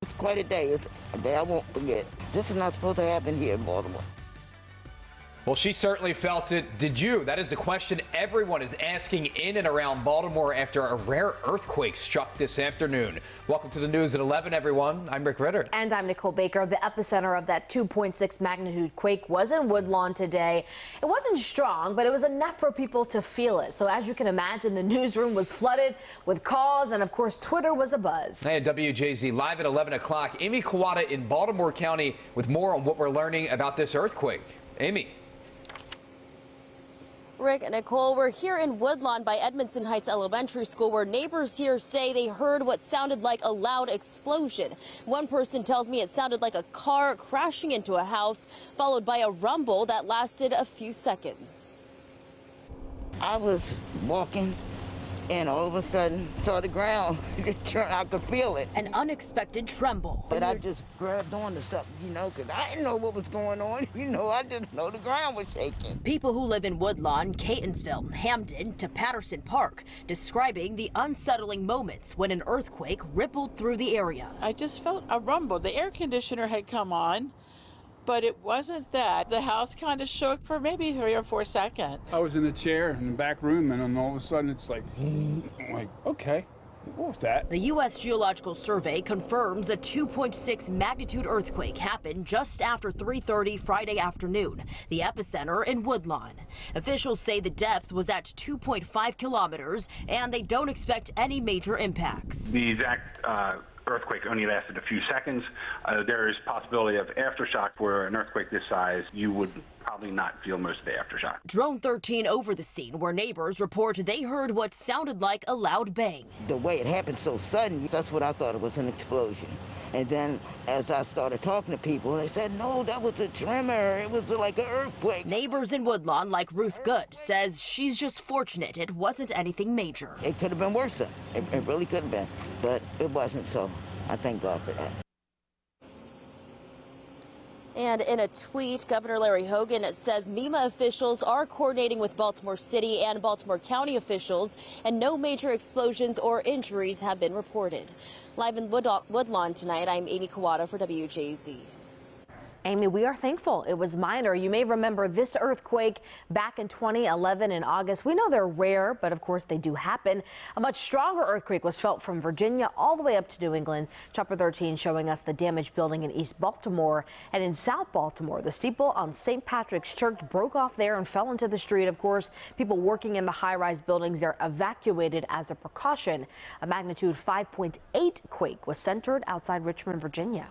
It's quite a day. It's a day I won't forget. This is not supposed to happen here in Baltimore. Well, she certainly felt it. Did you? That is the question everyone is asking in and around Baltimore after a rare earthquake struck this afternoon. Welcome to the news at 11, everyone. I'm Rick Ritter. And I'm Nicole Baker. The epicenter of that 2.6 magnitude quake was in Woodlawn today. It wasn't strong, but it was enough for people to feel it. So as you can imagine, the newsroom was flooded with calls, and of course, Twitter was abuzz. Hey, at WJZ, live at 11 o'clock, Amy Kawada in Baltimore County with more on what we're learning about this earthquake. Amy. Rick and Nicole, we're here in Woodlawn by Edmondson Heights Elementary School, where neighbors here say they heard what sounded like a loud explosion. One person tells me it sounded like a car crashing into a house, followed by a rumble that lasted a few seconds. I was walking, and all of a sudden saw the ground turn. I could feel it. An unexpected tremble. But I just grabbed on to something, because I didn't know what was going on. I didn't know the ground was shaking. People who live in Woodlawn, Catonsville, Hamden to Patterson Park, describing the unsettling moments when an earthquake rippled through the area. I just felt a rumble. The air conditioner had come on, but it wasn't that. The house kind of shook for maybe 3 or 4 seconds. I was in a chair in the back room, and then all of a sudden it's like, I'm like, okay, what was that? The US Geological Survey confirms a 2.6 magnitude earthquake happened just after 3:30 Friday afternoon, the epicenter in Woodlawn. Officials say the depth was at 2.5 kilometers, and they don't expect any major impacts. The exact earthquake only lasted a few seconds. There is possibility of aftershock. For an earthquake this size, you would probably not feel most of the aftershock. Drone 13 over the scene, where neighbors report they heard what sounded like a loud bang. The way it happened so sudden, that's what I thought it was, an explosion. And then as I started talking to people, they said, no, that was a tremor. It was like an earthquake. Neighbors in Woodlawn, like Ruth Good, says she's just fortunate it wasn't anything major. It could have been worse. It really could have been, but it wasn't, so I thank God for that. And in a tweet, Governor Larry Hogan says MEMA officials are coordinating with Baltimore City and Baltimore County officials, and no major explosions or injuries have been reported. Live in Woodlawn tonight, I'm Amy Kawada for WJZ. Amy, we are thankful it was minor. You may remember this earthquake back in 2011 in August. We know they're rare, but of course they do happen. A much stronger earthquake was felt from Virginia all the way up to New England. Chopper 13 showing us the damaged building in East Baltimore. And in South Baltimore, the steeple on St. Patrick's Church broke off there and fell into the street. Of course, people working in the high-rise buildings are evacuated as a precaution. A magnitude 5.8 quake was centered outside Richmond, Virginia.